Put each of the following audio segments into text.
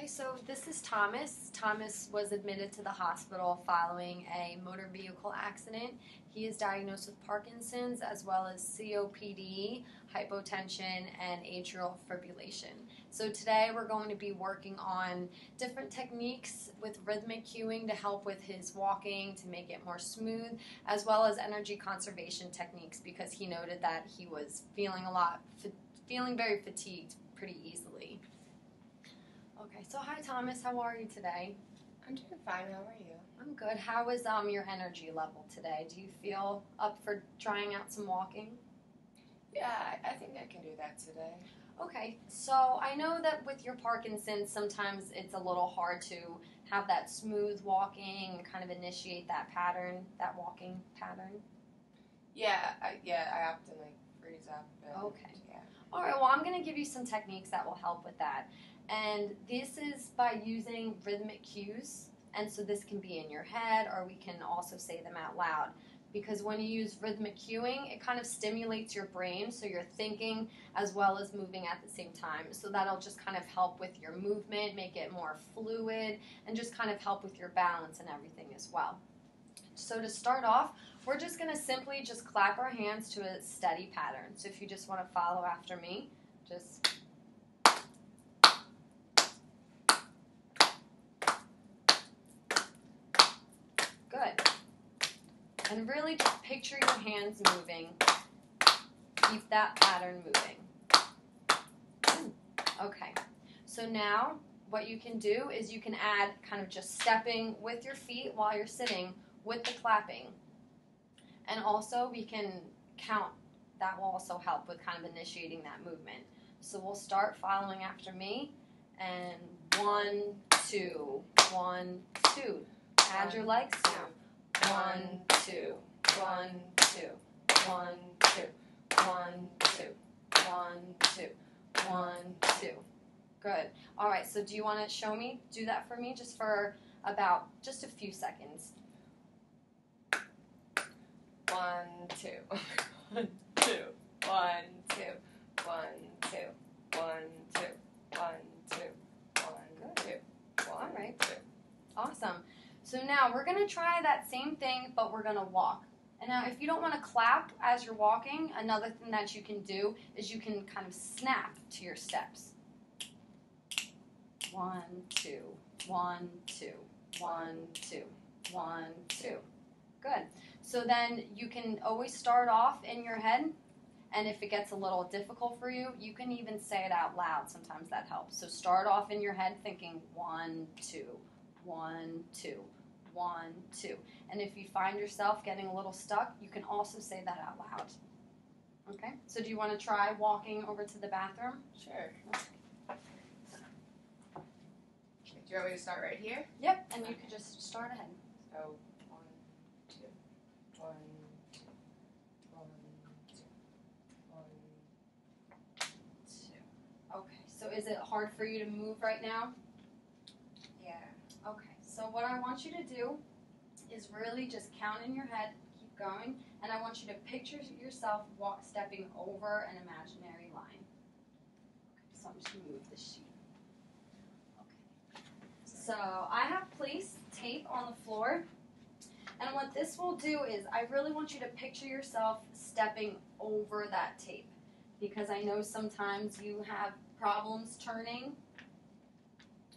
Okay, so this is Thomas. Thomas was admitted to the hospital following a motor vehicle accident. He is diagnosed with Parkinson's as well as COPD, hypotension, and atrial fibrillation. So today we're going to be working on different techniques with rhythmic cueing to help with his walking, to make it more smooth, as well as energy conservation techniques because he noted that he was feeling very fatigued pretty easily. Okay, so hi Thomas, how are you today? I'm doing fine, how are you? I'm good. How is your energy level today? Do you feel up for trying out some walking? Yeah, I think I can do that today. Okay, so I know that with your Parkinson's, sometimes it's a little hard to have that smooth walking and kind of initiate that pattern, that walking pattern. Yeah, I often freeze up. Okay. Yeah. All right, well, I'm going to give you some techniques that will help with that. And this is by using rhythmic cues. And so this can be in your head, or we can also say them out loud. Because when you use rhythmic cueing, it kind of stimulates your brain, so you're thinking as well as moving at the same time. So that'll just kind of help with your movement, make it more fluid, and just kind of help with your balance and everything as well. So to start off, we're just going to simply just clap our hands to a steady pattern. So if you just want to follow after me, just... Good. And really just picture your hands moving. Keep that pattern moving. Okay. So now what you can do is you can add kind of just stepping with your feet while you're sitting with the clapping. And also we can count. That will also help with kind of initiating that movement. So we'll start following after me. And 1, 2, 1, 2. Add your legs now. 1, 2, 1, 2, 1, 2, 1, 2, 1, 2, 1, 2. Good. All right, so do you want to show me? Do that for me just for about just a few seconds. 1, 2, 1, 2, 1, 2, 1, 2, 1, 2, 1, 2, 1, 2, 1, All right. 2. Awesome. So now we're going to try that same thing, but we're going to walk. And now if you don't want to clap as you're walking, another thing that you can do is you can kind of snap to your steps. 1, 2, 1, 2, 1, 2, 1, 2. Good. So then you can always start off in your head, and if it gets a little difficult for you, you can even say it out loud. Sometimes that helps. So start off in your head thinking 1, 2, 1, 2, 1, 2. And if you find yourself getting a little stuck, you can also say that out loud. Okay? So do you want to try walking over to the bathroom? Sure. Do you want me to start right here? Yep, and you could just start ahead. So 1, 2, 1, 2, 1, 2, 1, 2. Okay, so is it hard for you to move right now? yeah. Okay, so what I want you to do is really just count in your head, keep going, and I want you to picture yourself stepping over an imaginary line. Okay, so I'm just going to move the sheet. Okay. So I have placed tape on the floor, and what this will do is I really want you to picture yourself stepping over that tape, because I know sometimes you have problems turning.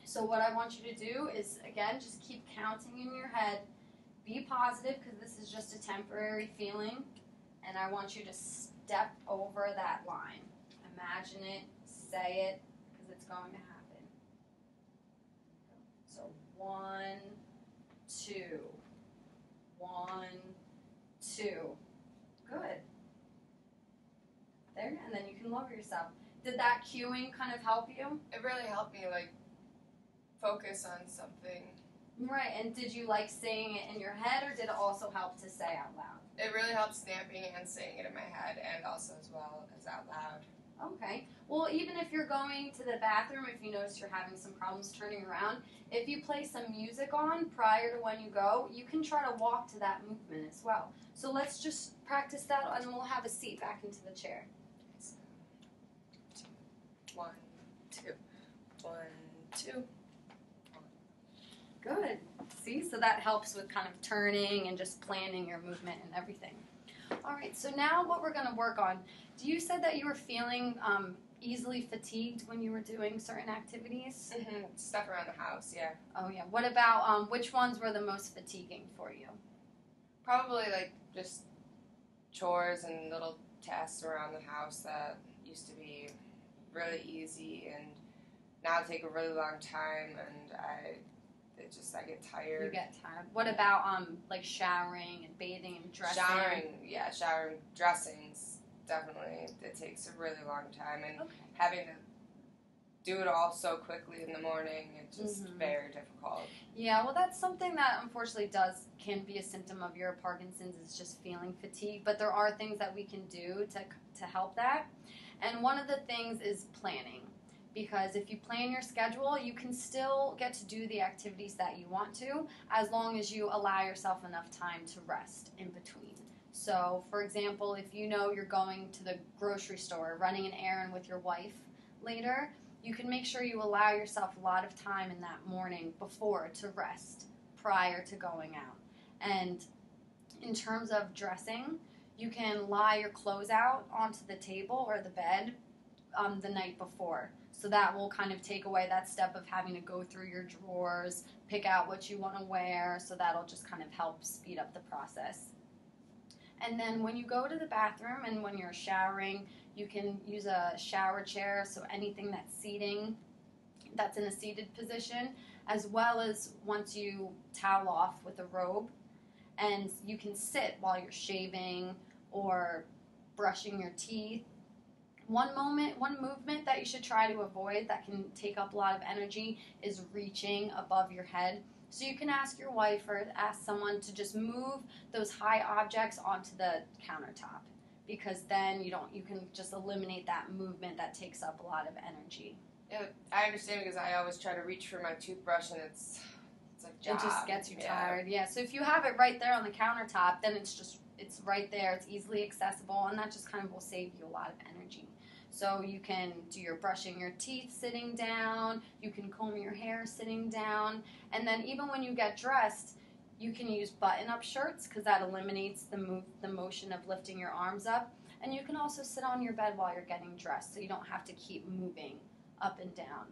So what I want you to do is, again, just keep counting in your head. Be positive, because this is just a temporary feeling. And I want you to step over that line. Imagine it, say it, because it's going to happen. So 1, 2, 1, 2. Good. There, and then you can lower yourself. Did that cueing kind of help you? It really helped me focus on something. Right, and did you like saying it in your head, or did it also help to say out loud? It really helps snapping and saying it in my head, and also as well as out loud. Okay. Well, even if you're going to the bathroom, if you notice you're having some problems turning around, if you play some music on prior to when you go, you can try to walk to that movement as well. So let's just practice that, and we'll have a seat back into the chair. 1, 2, 1, 2, Good. See, so that helps with kind of turning and just planning your movement and everything. All right, so now what we're going to work on, you said that you were feeling easily fatigued when you were doing certain activities? Mm-hmm. Stuff around the house, yeah. Oh, yeah. What about, which ones were the most fatiguing for you? Probably like just chores and little tasks around the house that used to be really easy and now take a really long time, and I get tired. You get tired. What about like showering and bathing and dressing? Showering, dressing's definitely, it takes a really long time, and having to do it all so quickly in the morning, it's just very difficult. Yeah, well, that's something that unfortunately can be a symptom of your Parkinson's, is just feeling fatigue. But there are things that we can do to help that, and one of the things is planning. Because if you plan your schedule, you can still get to do the activities that you want to, as long as you allow yourself enough time to rest in between. So, for example, if you know you're going to the grocery store, running an errand with your wife later, you can make sure you allow yourself a lot of time in that morning before to rest prior to going out. And in terms of dressing, you can lie your clothes out onto the table or the bed the night before. So that will kind of take away that step of having to go through your drawers, pick out what you want to wear, so that'll just kind of help speed up the process. And then when you go to the bathroom and when you're showering, you can use a shower chair, so anything that's seating, that's in a seated position, as well as once you towel off with a robe, and you can sit while you're shaving or brushing your teeth. One movement that you should try to avoid that can take up a lot of energy is reaching above your head. So you can ask your wife or ask someone to just move those high objects onto the countertop, because then you can just eliminate that movement that takes up a lot of energy. Yeah, I understand, because I always try to reach for my toothbrush and it's a job. It just gets you tired. Yeah. So if you have it right there on the countertop, then it's right there. It's easily accessible, and that just kind of will save you a lot of energy. So you can do your brushing your teeth sitting down, you can comb your hair sitting down, and then even when you get dressed, you can use button-up shirts, because that eliminates the motion of lifting your arms up. And you can also sit on your bed while you're getting dressed, so you don't have to keep moving up and down.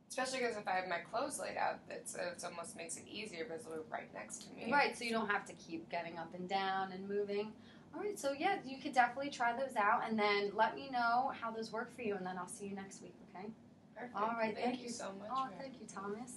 Especially because if I have my clothes laid out, it almost makes it easier because they're right next to me. Right, so you don't have to keep getting up and down and moving. All right, so yeah, you could definitely try those out, and then let me know how those work for you, and then I'll see you next week, okay? Perfect. All right, Thank you so much. Oh, thank you, Thomas.